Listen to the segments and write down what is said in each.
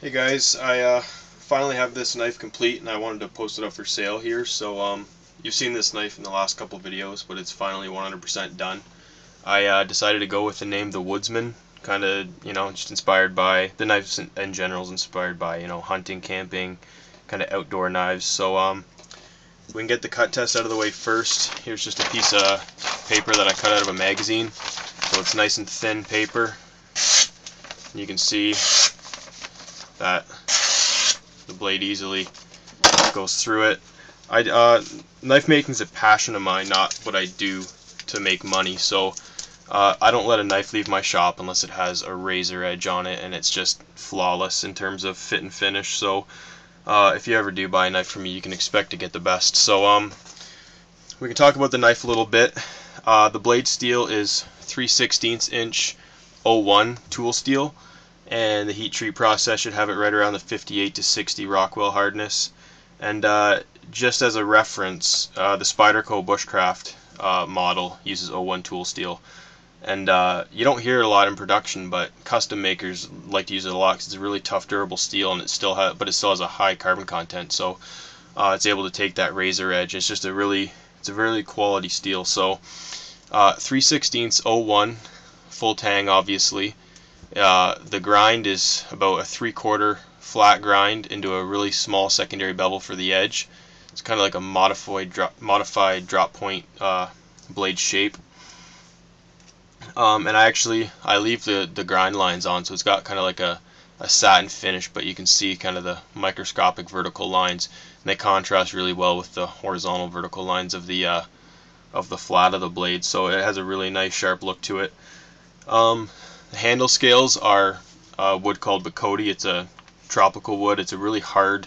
Hey guys, I finally have this knife complete and I wanted to post it up for sale here. So you've seen this knife in the last couple videos, but it's finally 100% done. I decided to go with the name the Woodsman, kind of, just inspired by the knives in general is inspired by, hunting, camping, kind of outdoor knives. So we can get the cut test out of the way first. Here's just a piece of paper that I cut out of a magazine. So it's nice and thin paper. You can see that the blade easily goes through it. Knife making is a passion of mine, not what I do to make money. So I don't let a knife leave my shop unless it has a razor edge on it and it's just flawless in terms of fit and finish. So if you ever do buy a knife from me, you can expect to get the best. So we can talk about the knife a little bit. The blade steel is 3/16 inch 01 tool steel, and the heat treat process should have it right around the 58 to 60 Rockwell hardness. And just as a reference, the Spyderco Bushcraft model uses 01 tool steel, and you don't hear it a lot in production, but custom makers like to use it a lot because it's a really tough, durable steel, and it still has a high carbon content, so it's able to take that razor edge. It's a really quality steel. So 3/16 01 full tang, obviously. The grind is about a 3/4 flat grind into a really small secondary bevel for the edge. It's kind of like a modified drop point blade shape. And I leave the grind lines on, so it's got kind of like a satin finish, but you can see kind of the microscopic vertical lines, and they contrast really well with the horizontal vertical lines of the flat of the blade. So it has a really nice sharp look to it. The handle scales are wood called Bocote. It's a tropical wood. It's a really hard,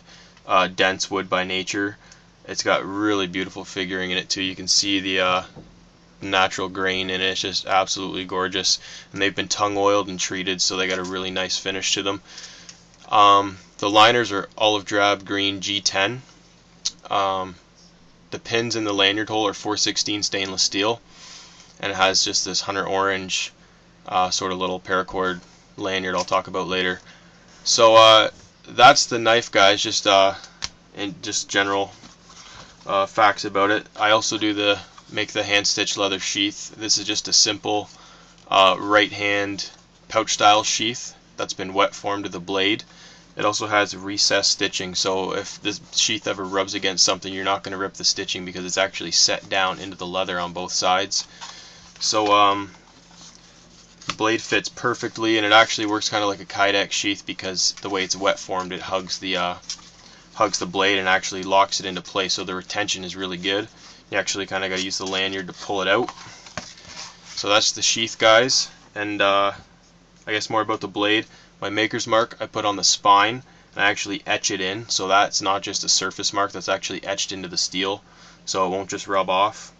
dense wood by nature. It's got really beautiful figuring in it too. You can see the natural grain in it. It's just absolutely gorgeous. And they've been tongue oiled and treated, so they got a really nice finish to them. The liners are olive drab green G10. The pins in the lanyard hole are 4/16 stainless steel, and it has just this hunter orange sort of little paracord lanyard I'll talk about later. So that's the knife, guys. Just general facts about it. I also make the hand stitch leather sheath. This is just a simple right hand pouch style sheath that's been wet formed to the blade. It also has recessed stitching, so if this sheath ever rubs against something, you're not going to rip the stitching because it's actually set down into the leather on both sides. So the blade fits perfectly, and it actually works kind of like a Kydex sheath because the way it's wet formed, it hugs the blade and actually locks it into place, so the retention is really good. You actually kind of got to use the lanyard to pull it out. So that's the sheath, guys. And I guess more about the blade. My maker's mark I put on the spine, and I actually etch it in, so that's not just a surface mark, that's actually etched into the steel, so it won't just rub off.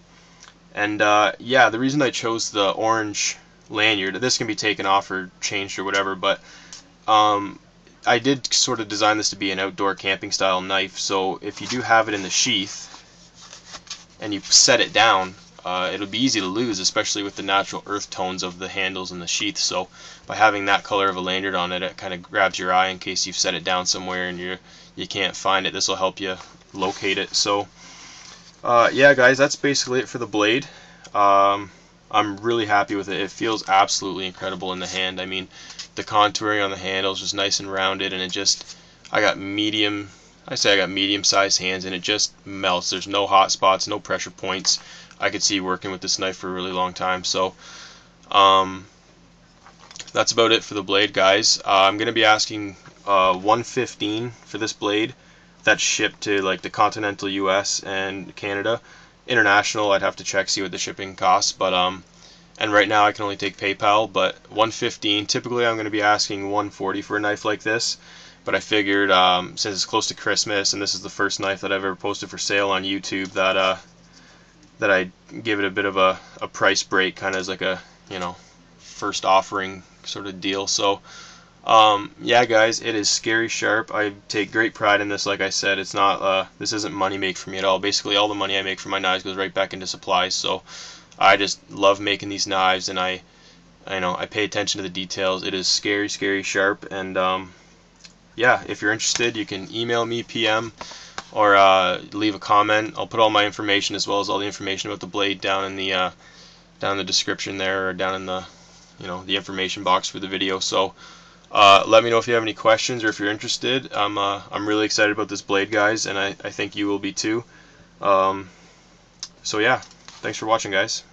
And yeah, the reason I chose the orange lanyard, this can be taken off or changed or whatever, but I did sort of design this to be an outdoor camping style knife, so if you do have it in the sheath and you set it down, it'll be easy to lose, especially with the natural earth tones of the handles and the sheath. So by having that color of a lanyard on it, it kind of grabs your eye in case you've set it down somewhere and you can't find it. This will help you locate it. So yeah, guys, that's basically it for the blade. I'm really happy with it. It feels absolutely incredible in the hand. I mean, the contouring on the handle is just nice and rounded, and I got medium sized hands, and it just melts. There's no hot spots, no pressure points. I could see working with this knife for a really long time. So that's about it for the blade, guys. I'm gonna be asking $115 for this blade. That's shipped to like the continental US and Canada. International, I'd have to check, see what the shipping costs, but and right now I can only take PayPal, but $115. Typically I'm going to be asking $140 for a knife like this, but I figured since it's close to Christmas and this is the first knife that I've ever posted for sale on YouTube, that I'd give it a bit of a price break, kind of as like a first offering sort of deal. So yeah, guys, it is scary sharp. I take great pride in this. Like I said, it's not this isn't money make for me at all. Basically all the money I make from my knives goes right back into supplies. So I just love making these knives, and I pay attention to the details. It is scary sharp, and yeah, if you're interested, you can email me, PM, or leave a comment. I'll put all my information as well as all the information about the blade down in the description there, or down in the the information box for the video. So let me know if you have any questions or if you're interested. I'm really excited about this blade, guys, and I think you will be too. So yeah, thanks for watching, guys.